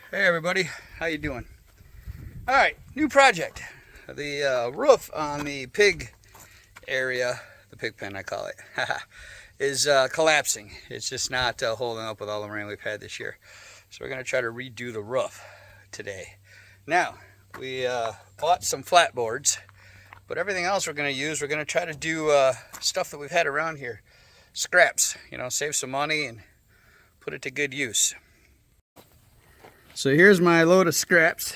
Hey everybody, how you doing? All right, new project. The roof on the pig area, the pig pen I call it, is collapsing. It's just not holding up with all the rain we've had this year. So we're going to try to redo the roof today. Now, we bought some flat boards, but everything else we're going to try to do stuff that we've had around here. Scraps, save some money and put it to good use. So here's my load of scraps,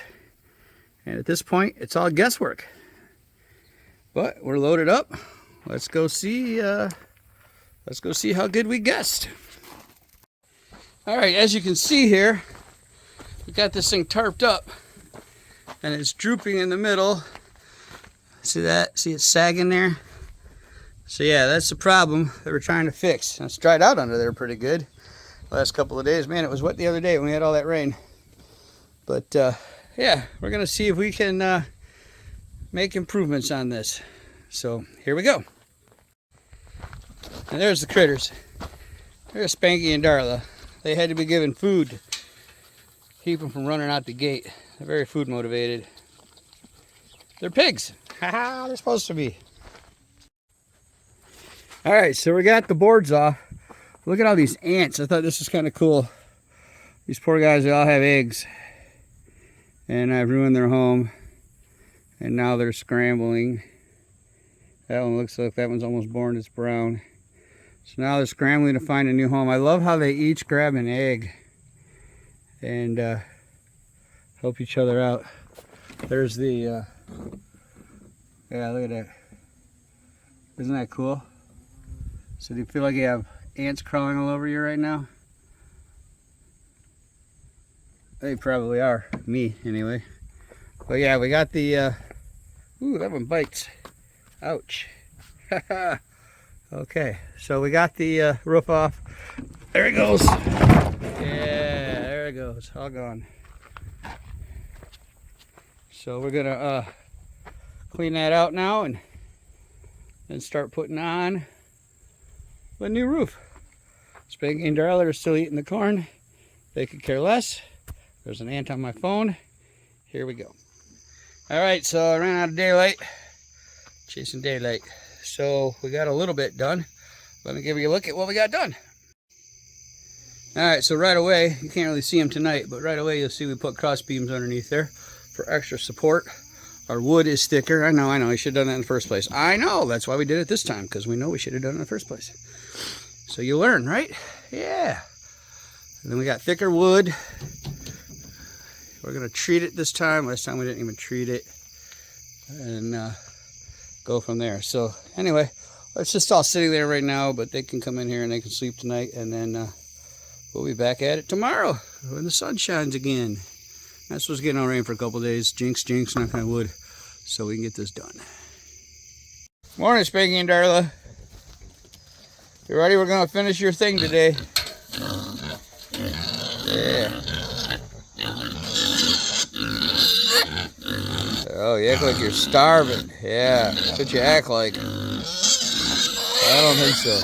and at this point it's all guesswork, but we're loaded up. Let's go see how good we guessed. All right, as you can see here, we got this thing tarped up and it's drooping in the middle. See that? See it sagging there? So yeah, that's the problem that we're trying to fix. It's dried out under there pretty good the last couple of days. Man, it was wet the other day when we had all that rain. But yeah, we're going to see if we can make improvements on this. So here we go. And there's the critters. There's Spanky and Darla. They had to be given food to keep them from running out the gate. They're very food motivated. They're pigs. Haha, they're supposed to be. All right, so we got the boards off. Look at all these ants. I thought this was kind of cool. These poor guys, they all have eggs. And I've ruined their home, and now they're scrambling. That one looks like that one's almost born, it's brown. So now they're scrambling to find a new home. I love how they each grab an egg and help each other out. There's the, yeah, look at that. Isn't that cool? So do you feel like you have ants crawling all over you right now? They probably are. Me, anyway. But yeah, we got the... ooh, that one bites. Ouch. Okay, so we got the roof off. There it goes. Yeah, there it goes. All gone. So we're going to clean that out now and then start putting on the new roof. Spanky and Darla are still eating the corn. They could care less. There's an ant on my phone. Here we go. All right, so I ran out of daylight. Chasing daylight. So we got a little bit done. Let me give you a look at what we got done. All right, so right away, you can't really see them tonight, but right away you'll see we put cross beams underneath there for extra support. Our wood is thicker. I know, I should have done that in the first place. I know, that's why we did it this time, because we know we should have done it in the first place. So you learn, right? Yeah. And then we got thicker wood. We're going to treat it this time. Last time we didn't even treat it. And go from there. So anyway, it's just all sitting there right now, but they can come in here and they can sleep tonight. And then we'll be back at it tomorrow when the sun shines again. That's supposed to get no rain for a couple days. Jinx, jinx, knock on wood. So we can get this done. Morning, Spanky and Darla. You ready? We're going to finish your thing today. Yeah. Oh, you act like you're starving. Yeah, that's what you act like. I don't think so.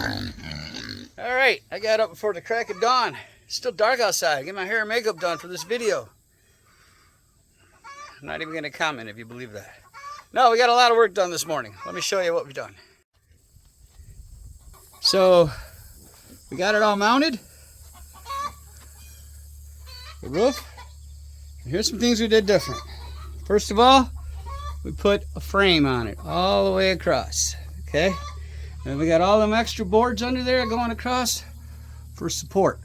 All right, I got up before the crack of dawn. It's still dark outside. Get my hair and makeup done for this video. I'm not even going to comment if you believe that. No, we got a lot of work done this morning. Let me show you what we've done. So, we got it all mounted. The roof. And here's some things we did different. First of all, we put a frame on it all the way across, okay? And we got all them extra boards under there going across for support.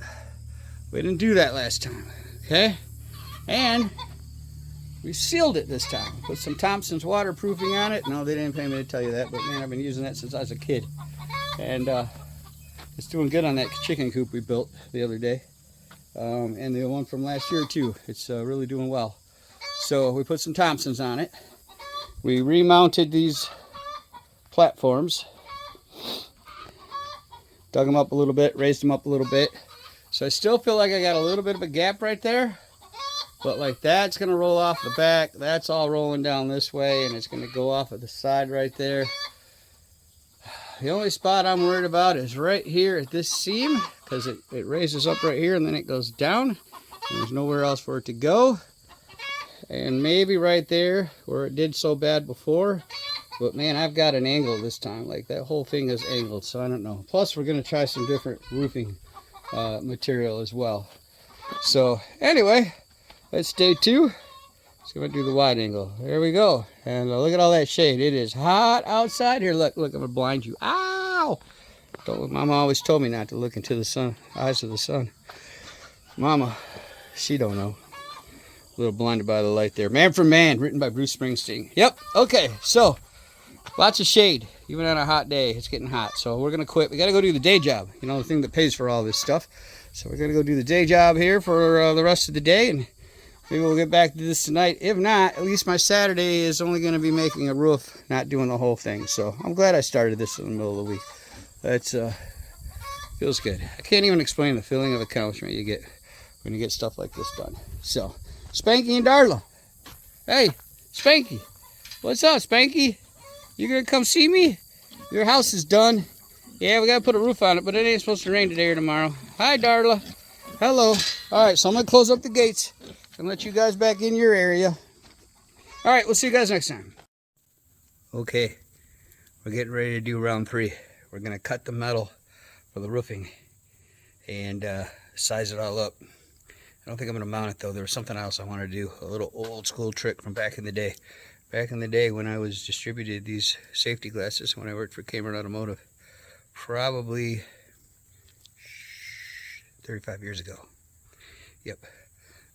We didn't do that last time, okay? And we sealed it this time. Put some Thompson's waterproofing on it. No, they didn't pay me to tell you that, but man, I've been using that since I was a kid. And it's doing good on that chicken coop we built the other day. And the one from last year too. It's really doing well. So we put some Thompsons on it. We remounted these platforms. Dug them up a little bit, raised them up a little bit. So I still feel like I got a little bit of a gap right there. But like that's going to roll off the back. That's all rolling down this way. And it's going to go off of the side right there. The only spot I'm worried about is right here at this seam. Because it raises up right here and then it goes down. There's nowhere else for it to go. And maybe right there where it did so bad before. But man, I've got an angle this time. Like that whole thing is angled, so I don't know. Plus we're going to try some different roofing material as well. So anyway, that's day 2. So I'm going to do the wide angle. There we go. And look at all that shade. It is hot outside. Here, look, I'm going to blind you. Ow! Mama always told me not to look into the sun, eyes of the sun. Mama, she don't know. A little blinded by the light there. Man for Man, written by Bruce Springsteen. Yep, okay, so lots of shade, even on a hot day. It's getting hot, so we're gonna quit. We gotta go do the day job, you know, the thing that pays for all this stuff. So we're gonna go do the day job here for the rest of the day, and maybe we'll get back to this tonight. If not, at least my Saturday is only gonna be making a roof, not doing the whole thing. So I'm glad I started this in the middle of the week. That's feels good. I can't even explain the feeling of accomplishment you get when you get stuff like this done. So Spanky and Darla. Hey, Spanky. What's up, Spanky? You gonna come see me? Your house is done. Yeah, we gotta put a roof on it, but it ain't supposed to rain today or tomorrow. Hi, Darla. Hello. All right, so I'm gonna close up the gates and let you guys back in your area. All right, we'll see you guys next time. Okay, we're getting ready to do round 3. We're gonna cut the metal for the roofing and size it all up. I don't think I'm going to mount it though. There was something else I wanted to do. A little old school trick from back in the day. Back in the day when I was distributed these safety glasses when I worked for Cameron Automotive. Probably 35 years ago. Yep.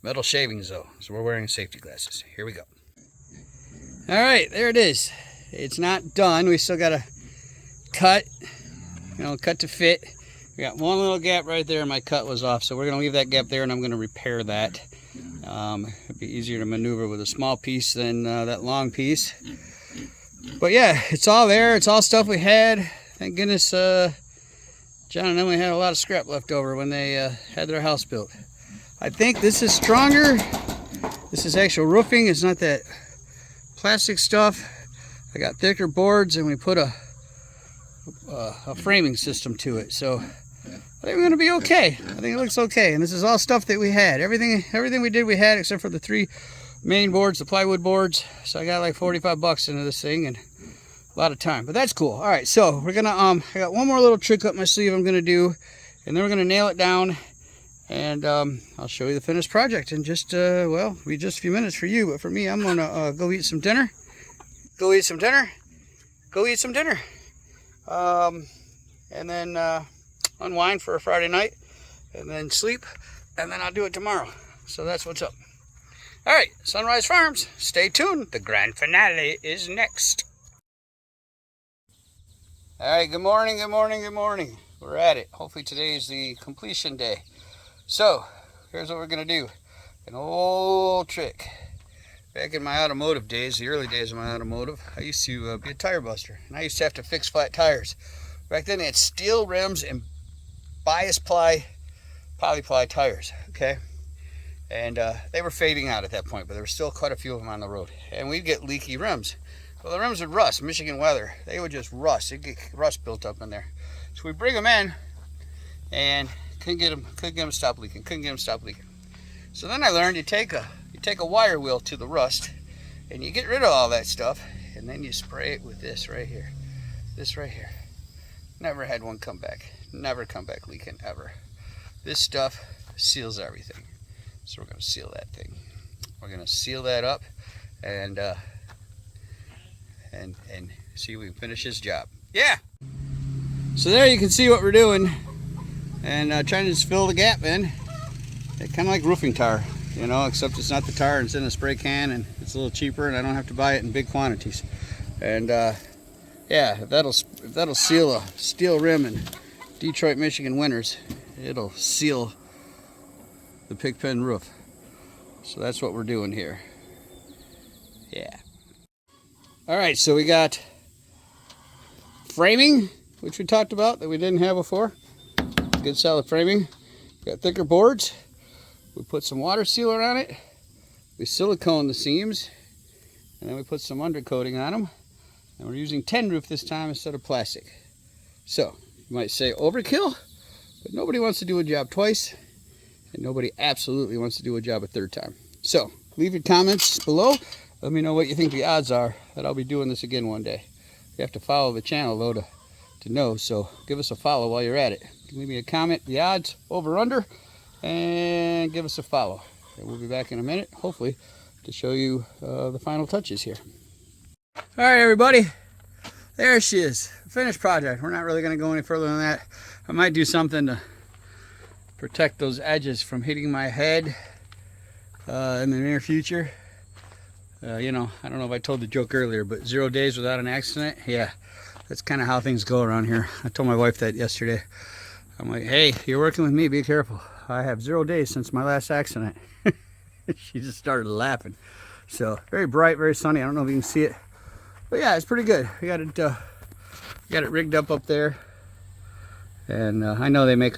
Metal shavings though. So we're wearing safety glasses. Here we go. Alright, there it is. It's not done. We still got to cut. You know, cut to fit. We got one little gap right there, and my cut was off, so we're going to leave that gap there, and I'm going to repair that. It'd be easier to maneuver with a small piece than that long piece. But yeah, it's all there. It's all stuff we had. Thank goodness John and Emily had a lot of scrap left over when they had their house built. I think this is stronger. This is actual roofing. It's not that plastic stuff. I got thicker boards, and we put a framing system to it, so I think we're going to be okay. I think it looks okay, and this is all stuff that we had. Everything we did we had except for the 3 main boards, the plywood boards. So I got like 45 bucks into this thing and a lot of time, but that's cool. All right, so we're gonna I got one more little trick up my sleeve I'm gonna do, and then we're gonna nail it down, and I'll show you the finished project in just well, be just a few minutes for you, but for me, I'm gonna go eat some dinner. And then unwind for a Friday night, and then sleep, and then I'll do it tomorrow. So that's what's up. All right, Sunrise Farms, stay tuned. The grand finale is next. All right, good morning. We're at it. Hopefully today is the completion day. So here's what we're gonna do. An old trick. Back in my automotive days, the early days of my automotive, I used to be a tire buster, and I used to have to fix flat tires. Back then they had steel rims and bias ply, polyply tires, okay? And they were fading out at that point, but there were still quite a few of them on the road. And we'd get leaky rims. Well, the rims would rust. Michigan weather, they would just rust. It'd get rust built up in there. So we bring them in, and couldn't get them to stop leaking. So then I learned you take a wire wheel to the rust, and you get rid of all that stuff, and then you spray it with this right here. Never had one come back. Never come back leaking, ever. This stuff seals everything. So we're going to seal that thing. We're going to seal that up and see if we can finish this job. Yeah! So there you can see what we're doing. And trying to just fill the gap in. It's kind of like roofing tar, you know, except it's not the tar, it's in a spray can, and it's a little cheaper, and I don't have to buy it in big quantities. And yeah, if that'll seal a steel rim in Detroit, Michigan winters, it'll seal the pig pen roof. So that's what we're doing here. Yeah. All right, so we got framing, which we talked about that we didn't have before. Good solid framing. Got thicker boards. We put some water sealer on it. We silicone the seams, and then we put some undercoating on them. And we're using tin roof this time instead of plastic. So, you might say overkill, but nobody wants to do a job twice. and nobody absolutely wants to do a job a third time. So leave your comments below. Let me know what you think the odds are that I'll be doing this again one day. You have to follow the channel though to know, so give us a follow while you're at it. Leave me a comment, the odds, over, under, and give us a follow. And we'll be back in a minute, hopefully, to show you the final touches here. All right, everybody, there she is, finished project. We're not really going to go any further than that. I might do something to protect those edges from hitting my head in the near future. You know, I don't know if I told the joke earlier, but 0 days without an accident, yeah, that's kind of how things go around here. I told my wife that yesterday. I'm like, hey, you're working with me, be careful. I have 0 days since my last accident. She just started laughing. So very bright, very sunny. I don't know if you can see it, but yeah, it's pretty good. We got it rigged up there, and I know they make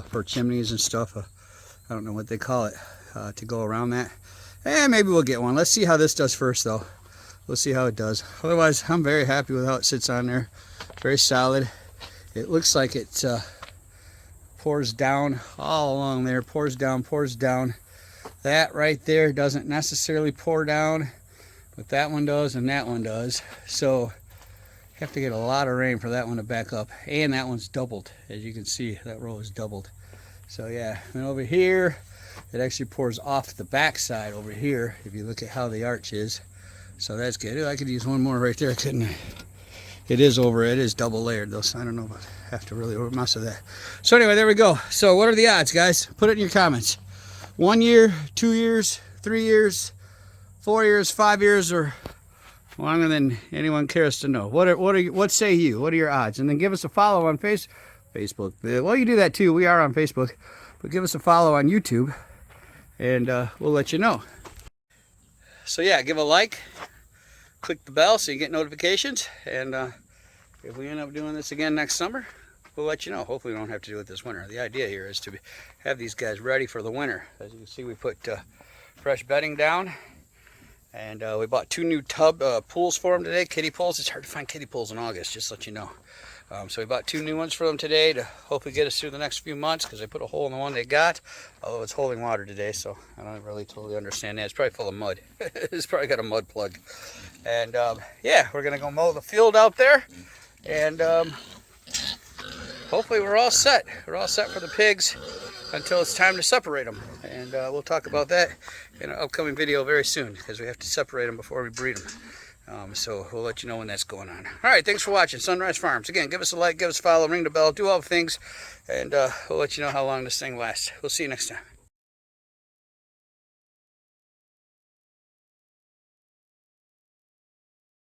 for chimneys and stuff. I don't know what they call it to go around that. And maybe we'll get one. Let's see how this does first, though. We'll see how it does. Otherwise, I'm very happy with how it sits on there. Very solid. It looks like it pours down all along there. Pours down, pours down. That right there doesn't necessarily pour down, but that one does and that one does. So you have to get a lot of rain for that one to back up. And that one's doubled. As you can see, that row is doubled. So yeah, and over here, it actually pours off the back side over here, if you look at how the arch is. So that's good. I could use one more right there, couldn't I? It is double layered though, so I don't know if I have to really mess with that. So anyway, there we go. So what are the odds, guys? Put it in your comments. 1 year, 2 years, 3 years, 4 years, 5 years, or longer than anyone cares to know. What say you? What are your odds? And then give us a follow on Facebook. Well, you do that too. We are on Facebook, but give us a follow on YouTube, and we'll let you know. So yeah, give a like, click the bell so you get notifications, and if we end up doing this again next summer, we'll let you know. Hopefully we don't have to do it this winter. The idea here is to have these guys ready for the winter. As you can see, we put fresh bedding down, and we bought 2 new tub pools for them today, kiddie pools. It's hard to find kiddie pools in August, just to let you know. So we bought 2 new ones for them today to hopefully get us through the next few months, because they put a hole in the one they got, although it's holding water today, so I don't really totally understand that. It's probably full of mud. It's probably got a mud plug. And yeah, we're going to go mow the field out there, and hopefully we're all set. We're all set for the pigs until it's time to separate them. And we'll talk about that in an upcoming video very soon, because we have to separate them before we breed them. So we'll let you know when that's going on. All right, thanks for watching Sunrise Farms. Again, give us a like, give us a follow, ring the bell, do all the things, and we'll let you know how long this thing lasts. We'll see you next time.